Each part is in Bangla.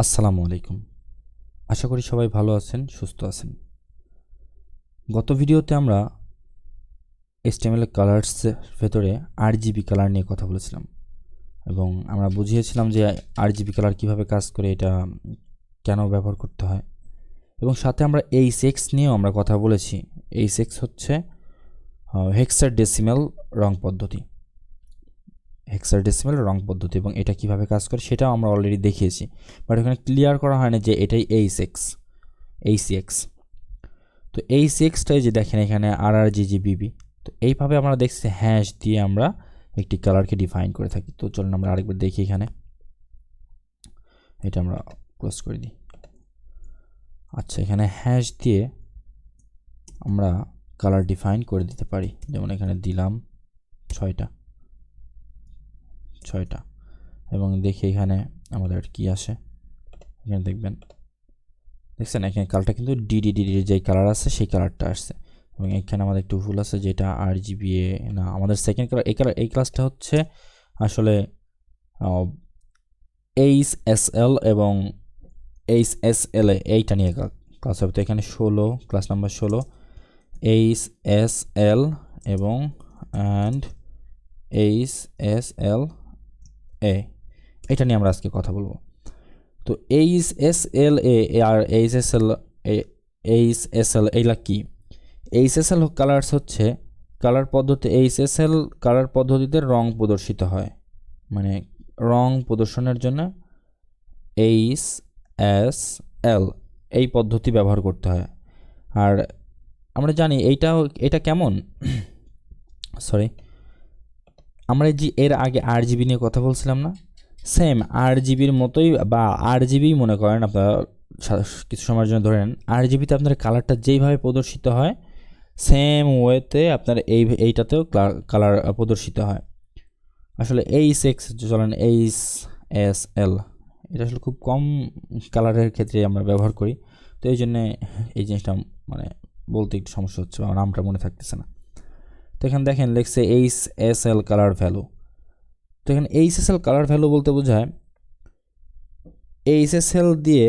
আসসালামু আলাইকুম। আশা করি সবাই ভালো আছেন, সুস্থ আছেন। গত ভিডিওতে আমরা HTML কালার্সের ভেতরে RGB কালার নিয়ে কথা বলেছিলাম এবং আমরা বুঝিয়েছিলাম যে RGB কালার কিভাবে কাজ করে, এটা কেন ব্যবহার করতে হয়, এবং সাথে আমরা HX নিয়েও আমরা কথা বলেছি। HX হচ্ছে হেক্সাডেসিমাল রং পদ্ধতি। হেক্সাডেসিমাল রং পদ্ধতি এবং এটা কিভাবে কাজ করে সেটাও আমরা অলরেডি দেখিয়েছি, বাট এখানে ক্লিয়ার করা হয় না যে এটাই HCX। তো HCXটাই যে দেখেন এখানে RRGGBB। তো এইভাবে আমরা দেখছি হ্যাশ দিয়ে আমরা একটি কালারকে ডিফাইন করে থাকি। তো চলুন আমরা আরেকবার দেখি। এখানে এটা আমরা ক্লোজ করে দিই। আচ্ছা, এখানে হ্যাশ দিয়ে আমরা কালার ডিফাইন করে দিতে পারি। যেমন এখানে দিলাম ছয়টা এবং দেখি এখানে আমাদের কি আসে। এখানে দেখছেন এখানে কালারটা কিন্তু ডিডিডি যে কালার আছে সেই কালারটা আসছে, এবং এখানে আমাদের একটু ভুল আছে যেটা RGBA না, আমাদের সেকেন্ড কালার এই ক্লাসটা হচ্ছে আসলে HSL এবং HSLA এইটা নিয়ে ক্লাস হবে। তো এখানে ক্লাস নাম্বার 16 HSL এবং HSLA এটা নিয়ে আমরা আজকে কথা বলবো। তো HSLA আর HSL এইগুলা কি? HSL কালার্স হচ্ছে কালার পদ্ধতি। HSL কালার পদ্ধতিতে রং প্রদর্শিত হয়, মানে রং প্রদর্শনের জন্য HSL এই পদ্ধতি ব্যবহার করতে হয়। আর আমরা জানি এটা কেমন সরি, আমরা যে এর আগে RGB নিয়ে কথা বলছিলাম না, সেম RGBর মতোই, বা RGB মনে করেন আপনারা কিছু সময়ের জন্য ধরে নেন। RGBতে আপনার কালারটা যেইভাবে প্রদর্শিত হয় সেম ওয়েতে আপনার এইটাতেও কালার প্রদর্শিত হয়। আসলে HX চলেন HSL এটা আসলে খুব কম কালারের ক্ষেত্রে আমরা ব্যবহার করি, তো এই জন্যে এই জিনিসটা মানে বলতে একটু সমস্যা হচ্ছে, আমার নামটা মনে থাকতেছে না। তো এখানে দেখেন লেখছে HSL কালার ভ্যালু। তো এখানে HSL কালার ভ্যালু বলতে বোঝায় HSL দিয়ে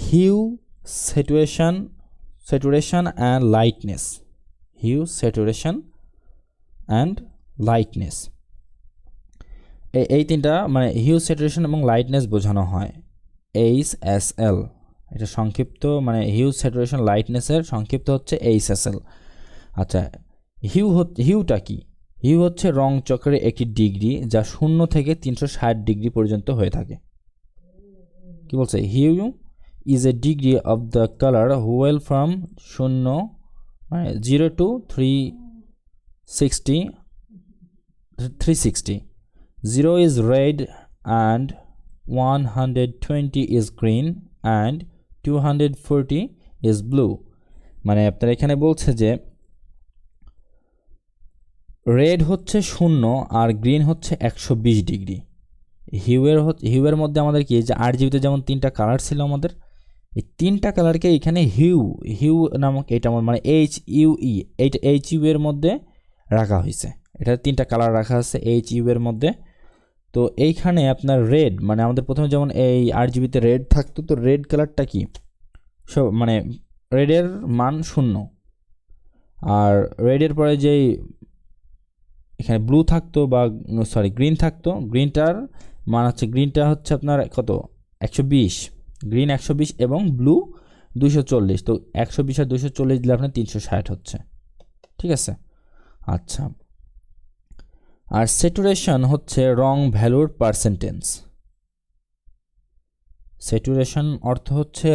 হিউ, স্যাচুরেশন অ্যান্ড লাইটনেস, এই তিনটা মানে হিউ, স্যাচুরেশন এবং লাইটনেস বোঝানো হয় HSL। এটা সংক্ষিপ্ত, মানে হিউ, স্যাচুরেশন, লাইটনেসের সংক্ষিপ্ত হচ্ছে HSL। আচ্ছা, হিউটা কি? হিউ হচ্ছে রং চক্রের একটি ডিগ্রি যা 0 থেকে 360 ডিগ্রি পর্যন্ত হয়ে থাকে। কি বলছে? Hue is a degree of the colour wheel from 0 to 360. 0 is red and 120 is green and 240 is blue. মানে আপনার এখানে বলছে যে রেড হচ্ছে 0 আর গ্রিন হচ্ছে 120 ডিগ্রি। হিউয়ের মধ্যে আমাদের কি, যে RGBতে যেমন 3টা কালার ছিল, আমাদের এই 3টা কালারকে এখানে হিউ নামক এটা মানে HUE, এইটা HU এর মধ্যে রাখা হয়েছে। এটা 3টা কালার রাখা আছে HU এর মধ্যে। তো এইখানে আপনার রেড, মানে আমাদের প্রথমে যেমন এই RGBতে রেড থাকতো, তো রেড কালারটা কি, সব মানে রেডের মান 0, আর রেডের পরে যেই এখানে ব্লু থাকতো বা গ্রিন থাকতো, গ্রিনটার মান হচ্ছে, গ্রিনটা হচ্ছে আপনার কত, 120, গ্রিন 120 এবং ব্লু 240। তো 120 আর 240 দিলে আপনার 360 হচ্ছে, ঠিক আছে। আচ্ছা, আর স্যাচুরেশন হচ্ছে রং ভ্যালুর পার্সেন্টেজ। স্যাচুরেশন অর্থ হচ্ছে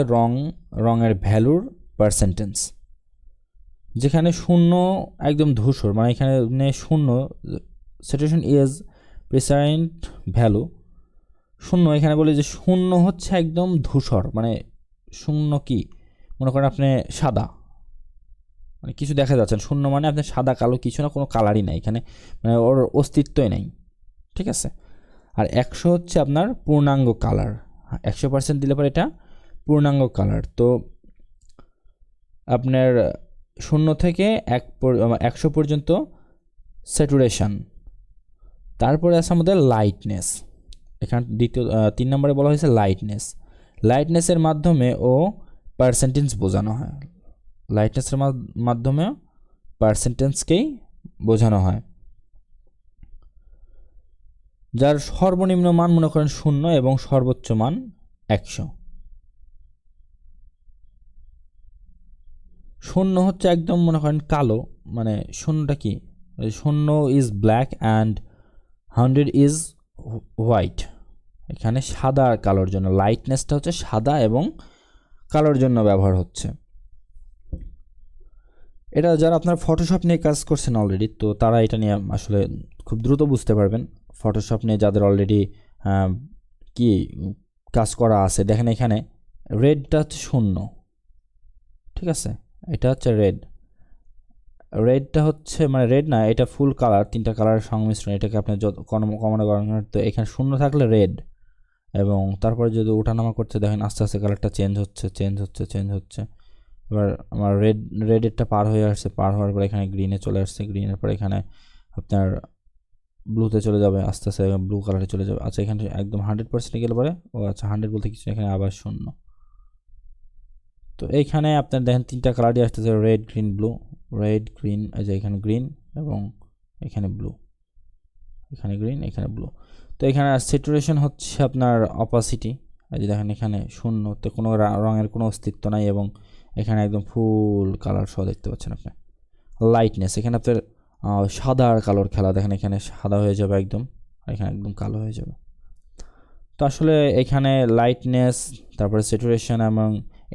রঙের ভ্যালুর পার্সেন্টেজ, যেখানে 0 একদম ধূসর, মানে এখানে 0 স্যাচুরেশন ইজ প্রেসারেন্ট ভ্যালু 0। এখানে বলি যে 0 হচ্ছে একদম ধূসর, মানে 0 কি মনে করেন আপনি সাদা, মানে কিছু দেখা যাচ্ছেন 0 মানে আপনি সাদা কালো কিছু না, কোনো কালারই নাই এখানে, মানে ওর অস্তিত্বই নাই, ঠিক আছে। আর 100 হচ্ছে আপনার পূর্ণাঙ্গ কালার, 100% দিলে পরে এটা পূর্ণাঙ্গ কালার। তো আপনার 0 থেকে 100 পর্যন্ত স্যাচুরেশন। তারপরে আছে আমাদের লাইটনেস। এখানে 3 নম্বরে বলা হয়েছে লাইটনেস। লাইটনেসের মাধ্যমে ও পার্সেন্টেজ বোঝানো হয়, লাইটনেসের মাধ্যমে পার্সেন্টেজকেই বোঝানো হয়, যার সর্বনিম্ন মান মনে করেন 0 এবং সর্বোচ্চ মান 100। 0 হচ্ছে একদম মনে করেন কালো, মানে 0টা কি, 0 is black and 100 is white. এখানে সাদা আর কালোর জন্য, লাইটনেসটা হচ্ছে সাদা এবং কালোর জন্য ব্যবহার হচ্ছে। এটা যারা আপনার ফটোশপ নিয়ে কাজ করছেন অলরেডি, তো তারা এটা নিয়ে আসলে খুব দ্রুত বুঝতে পারবেন। ফটোশপ নিয়ে যাদের অলরেডি কি কাজ করা আছে, দেখেন এখানে রেডটা হচ্ছে 0, ঠিক আছে, এটা হচ্ছে রেড, রেডটা হচ্ছে মানে রেড না, এটা ফুল কালার, 3টা কালারের সংমিশ্রণ, এটাকে আপনি যত কমানো করেন, তো এখানে 0 থাকলে রেড, এবং তারপরে যদি ওঠানামা করছে দেখেন আস্তে আস্তে কালারটা চেঞ্জ হচ্ছে। এবার আমার রেডেরটা পার হয়ে আসছে, পার হওয়ার পর এখানে গ্রিনে চলে আসছে, গ্রিনের পর এখানে আপনার ব্লুতে চলে যাবে, আস্তে আস্তে ব্লু কালারে চলে যাবে। আচ্ছা এখানে একদম 100% গেলে পরে, ও আচ্ছা 100 বলতে কিছু, এখানে আবার 0। তো এইখানে আপনার দেখেন 3টা কালারই আসতেছে, red green blue, red green, এই যে এখানে গ্রিন এবং এখানে ব্লু, এখানে গ্রিন এখানে ব্লু। তো এখানে স্যাচুরেশন হচ্ছে আপনার অপাসিটি, এই যে দেখেন এখানে 0, তো কোনো রঙের কোনো অস্তিত্ব নাই, এবং এখানে একদম ফুল কালার সহ দেখতে পাচ্ছেন আপনি। লাইটনেস, এখানে আপনার সাদা আর কালোর খেলা, দেখেন এখানে সাদা হয়ে যাবে একদম, আর এখানে একদম কালো হয়ে যাবে। তো আসলে এখানে লাইটনেস, তারপরে স্যাচুরেশন এবং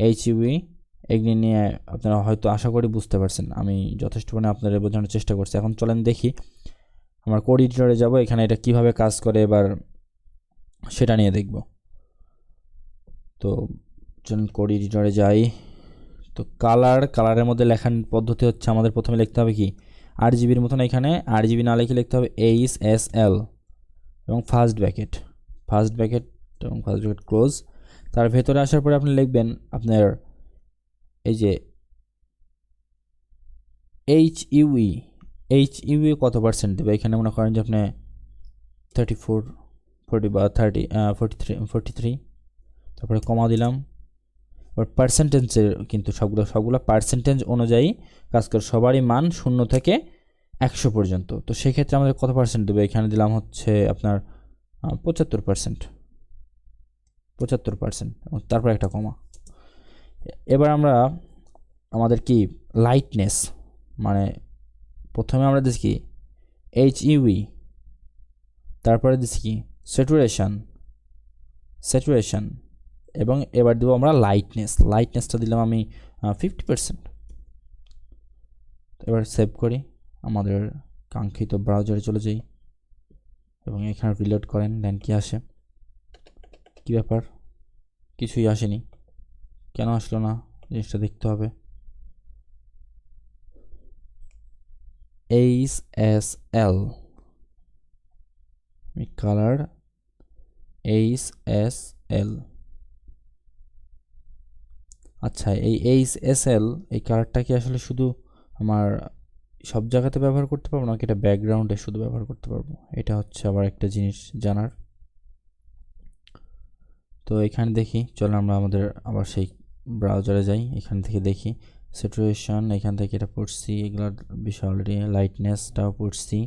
এইচইউই এগুলি নিয়ে আপনারা হয়তো আশা করি বুঝতে পারছেন, আমি যথেষ্ট পরিমাণে আপনাদের বোঝানোর চেষ্টা করছি। এখন চলেন দেখি আমার কোড এডিটরে যাব, এখানে এটা কিভাবে কাজ করে এবার সেটা নিয়ে দেখব। তো চলুন কোড এডিটরে যাই। তো কালারের মধ্যে লেখার পদ্ধতি হচ্ছে, আমাদের প্রথমে লিখতে হবে কি, RGBর মতন, এখানে RGB না লিখে লিখতে হবে HSL এবং ফার্স্ট ব্র্যাকেট এবং ফার্স্ট ব্র্যাকেট ক্লোজ। তার ভেতরে আসার পরে আপনি লিখবেন আপনার এই যে এইচইউই কত পার্সেন্ট দেবে, এখানে মনে করেন যে আপনি 34, 40 বা 30, 43, তারপরে কমা দিলাম। এবার পার্সেন্টেজের কিন্তু সবগুলো পার্সেন্টেজ অনুযায়ী কাজ করে, সবারই মান 0 থেকে 100 পর্যন্ত। তো সেক্ষেত্রে আমাদের কত পার্সেন্ট দেবে, এখানে দিলাম হচ্ছে আপনার 75%, এবং তারপর একটা কমা। এবার আমরা আমাদের কি লাইটনেস, মানে প্রথমে আমরা দিচ্ছি কি এইচইউই, তারপরে দিচ্ছি কি স্যাচুরেশন, এবং এবার দেবো আমরা লাইটনেসটা দিলাম আমি 50%। এবার সেভ করি, আমাদের কাঙ্ক্ষিত ব্রাউজারে চলে যাই এবং এখানে রিলোড করেন, দেন কি আসে, কি ব্যাপার, কিছুই আসেনি, কেন আসলো না, জিনিসটা দেখতে হবে। HSL কালার HSL, আচ্ছা এই HSL এই কালারটা কি আসলে শুধু আমার সব জায়গাতে ব্যবহার করতে পারবো, নাকি এটা ব্যাকগ্রাউন্ডে শুধু ব্যবহার করতে পারবো, এটা হচ্ছে আবার একটা জিনিস জানার। তো এখানে দেখি, চলো আমরা আমাদের আবার সেই ব্রাউজারে যাই, এখান থেকে দেখি স্যাচুরেশন, এখান থেকে এটা পড়ছি, এগুলোর বিষয় অলরেডি, লাইটনেসটাও পড়ছি,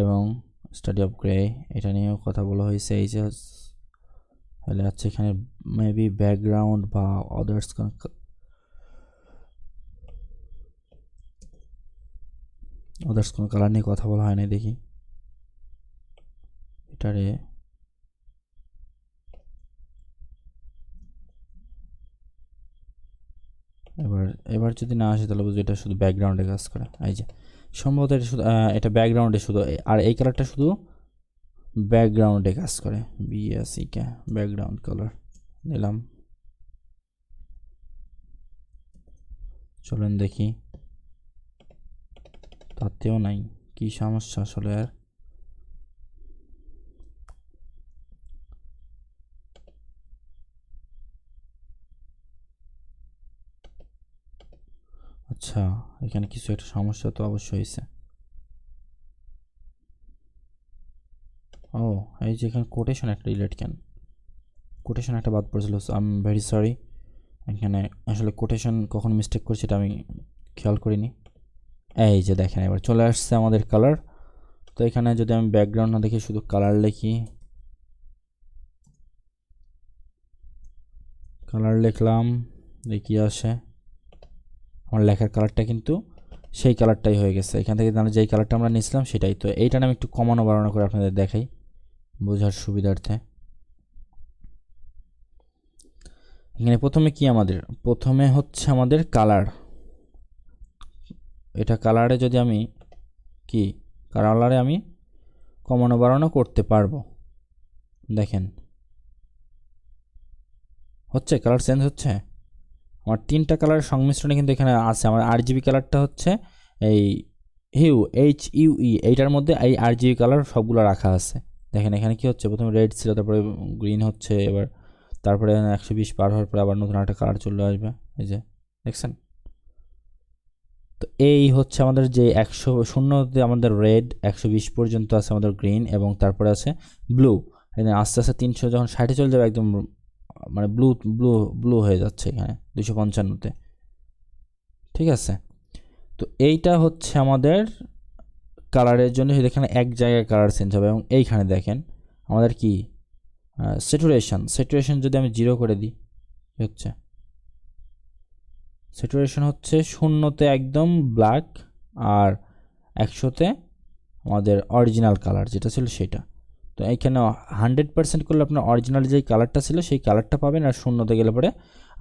এবং স্টাডি অফ গ্রে এটা নিয়েও কথা বলা হয়েছে। এই যে তাহলে আচ্ছা এখানে মেবি ব্যাকগ্রাউন্ড বা আদার্স কোনো কালার নিয়ে কথা বলা হয় না, দেখি এটারে এবার যদি না আসে তাহলে বুঝি এটা শুধু ব্যাকগ্রাউন্ডে কাজ করে। এই যে সম্ভবত এটা শুধু এটা ব্যাকগ্রাউন্ডে শুধু, আর এই কালারটা শুধু ব্যাকগ্রাউন্ডে কাজ করে, BSEK ব্যাকগ্রাউন্ড কালার নিলাম। চলেন দেখি, তাতেও নাই, কি সমস্যা আসলে আর। আচ্ছা এখানে কিছু একটা সমস্যা তো অবশ্যই হয়েছে। ও এই যে এখানে কোটেশন একটা ডিলিট কেন, কোটেশন একটা বাদ পড়েছিল, আই এম ভেরি সরি। এখানে আসলে কোটেশন কখন মিস্টেক করছি এটা আমি খেয়াল করিনি। এই যে দেখেন এবার চলে আসছে আমাদের কালার। তো এখানে যদি আমি ব্যাকগ্রাউন্ড না দেখি শুধু কালার লিখি, কালার লিখলাম, দেখি আসে আমার লেখার কালারটা কিন্তু সেই কালারটাই হয়ে গেছে। এখান থেকে তাহলে যেই কালারটা আমরা নিয়েছিলাম সেটাই। তো এইটা আমি একটু কমানো বাড়ানো করে আপনাদের দেখাই বোঝার সুবিধার্থে। এখানে প্রথমে কি আমাদের প্রথমে হচ্ছে আমাদের কালার। এটা কালারে যদি আমি কি কালারে আমি কমানো বাড়ানো করতে পারবো, দেখেন হচ্ছে কালার চেঞ্জ হচ্ছে। আমার তিনটা কালারের সংমিশ্রণে কিন্তু এখানে আছে। আমার RGB কালারটা হচ্ছে এই HUE, এইটার মধ্যে এই RGB কালার সবগুলো রাখা আছে। দেখেন এখানে কি হচ্ছে, প্রথমে রেড ছিল, তারপরে গ্রিন হচ্ছে, এবার তারপরে 120 পার হওয়ার পরে আবার নতুন একটা কালার চলে আসবে, এই যে দেখছেন। তো এই হচ্ছে আমাদের যে 100 আমাদের রেড, 120 পর্যন্ত আছে আমাদের গ্রিন, এবং তারপরে আছে ব্লু। আস্তে আস্তে 300 যখন 60-এ চলে যাবে একদম মানে ব্লু ব্লু ব্লু হয়ে যাচ্ছে এখানে 255-তে, ঠিক আছে। তো এইটা হচ্ছে আমাদের কালারের জন্য, এখানে এক জায়গায় কালার চেঞ্জ হবে। এবং এইখানে দেখেন আমাদের কি স্যাচুরেশন যদি আমি 0 করে দিই, হচ্ছে স্যাচুরেশন হচ্ছে 0-তে একদম ব্ল্যাক, আর 100-তে আমাদের অরিজিনাল কালার যেটা ছিল সেটা। তো এইখানে 100% করলে আপনার অরিজিনাল যেই কালারটা ছিল সেই কালারটা পাবেন, আর 0-তে গেলে পরে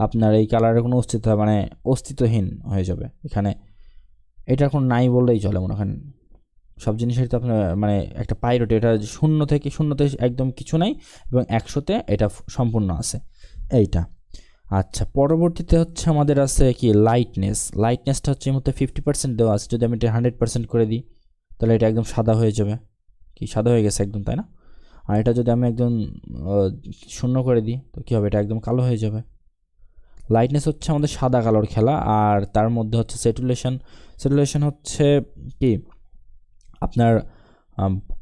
আপনার এই কালারের কোনো অস্তিত্ব মানে অস্তিত্বহীন হয়ে যাবে। এখানে এটা এখন নাই বললেই চলে, মনে করেন সব জিনিসের তো আপনার মানে একটা পাইরোট, এটা 0-তে একদম কিছু নাই, এবং 100-তে এটা সম্পূর্ণ আছে এইটা। আচ্ছা, পরবর্তীতে হচ্ছে আমাদের আছে কি লাইটনেসটা হচ্ছে এই মুহূর্তে 50% দেওয়া আছে। যদি আমি এটা 100% করে দিই তাহলে এটা একদম সাদা হয়ে যাবে, কি সাদা হয়ে গেছে একদম, তাই না? আর এটা যদি আমি একদম 0 করে দিই তো কী হবে, এটা একদম কালো হয়ে যাবে। লাইটনেস হচ্ছে আমাদের সাদা কালোর খেলা। আর তার মধ্যে হচ্ছে স্যাচুরেশন হচ্ছে কি আপনার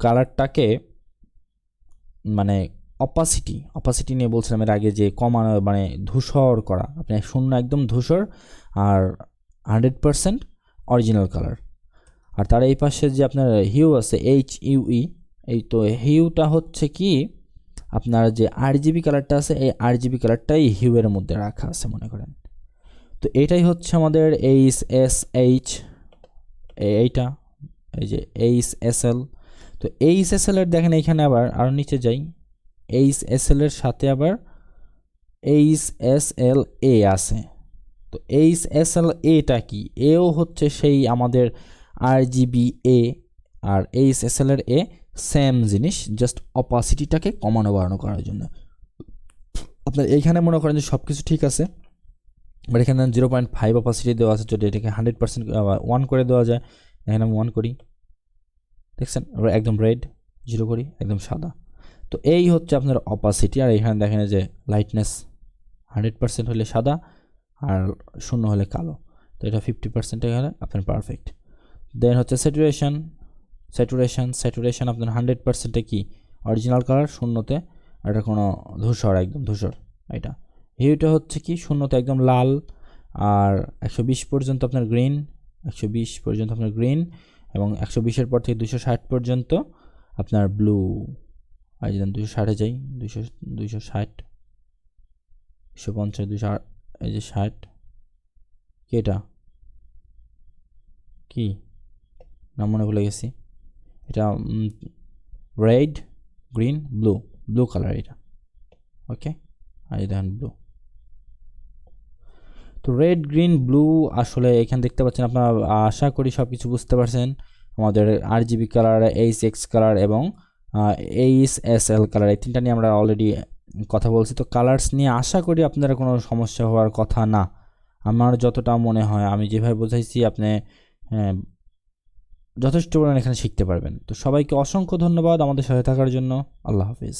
কালারটাকে মানে অপাসিটি নিয়ে বলছিলাম এর আগে, যে কমানো মানে ধূসর করা। আপনি 0 একদম ধূসর, আর 100% অরিজিনাল কালার। আর তার এই পাশে যে আপনার হিউ আছে HUE, এই তো হিউটা হচ্ছে কি আপনার যে RGB কালারটা আছে, এই RGB কালারটাই হিউয়ের মধ্যে রাখা আছে মনে করেন। তো এটাই হচ্ছে আমাদের HSH, এইটা এই যে HSL। তো HSL এর দেখেন এইখানে আবার আরও নিচে যাই, HSL এর সাথে আবার HSLA আছে। তো HSLA-টা কি, এও হচ্ছে সেই আমাদের RGBA আর HSL-এর সেম জিনিস, জাস্ট অপাসিটিটাকে কমানো বাড়ানো করার জন্য। আপনার এইখানে মনে করেন যে সব কিছু ঠিক আছে, বাট এখানে 0.5 অপাসিটি দেওয়া আছে। যদি এটাকে 100% 1 করে দেওয়া যায়, এখানে আমি 1 করি, দেখছেন একদম রেড, 0 করি একদম সাদা। তো এই হচ্ছে আপনার অপাসিটি। আর এখানে দেখেন যে লাইটনেস 100% হলে সাদা, আর 0 হলে কালো। তো এটা 50% এখানে আপনার পারফেক্ট। দেন হচ্ছে স্যাচুরেশন আপনার 100%-এ কি অরিজিনাল কালার, 0-তে আর এটা কোনো ধূসর, একদম ধূসর এটা। হিউটা হচ্ছে কি 0-তে একদম লাল, আর 120 পর্যন্ত আপনার গ্রিন, 120 পর্যন্ত আপনার গ্রিন, এবং 120-এর পর থেকে 260 পর্যন্ত আপনার ব্লু। আর যদি 260-এ যাই, 260, 150, 260, এই যে 60, কি এটা কি নাম মনে ভুলে গেছি, এটা রেড, গ্রিন, ব্লু কালার এটা, ওকে। আর এই দেখেন ব্লু। তো রেড, গ্রিন, ব্লু আসলে এখানে দেখতে পাচ্ছেন আপনারা, আশা করি সব কিছু বুঝতে পারছেন। আমাদের RGB কালার, HX কালার এবং HSL কালার, এই তিনটা নিয়ে আমরা অলরেডি কথা বলছি। তো কালার্স নিয়ে আশা করি আপনারা কোনো সমস্যা হওয়ার কথা না, আমার যতটা মনে হয়। আমি যেভাবে বোঝাইছি আপনি যথেষ্ট পরিমাণে এখানে শিখতে পারবেন। তো সবাইকে অসংখ্য ধন্যবাদ আমাদের সাথে থাকার জন্য। আল্লাহ হাফিজ।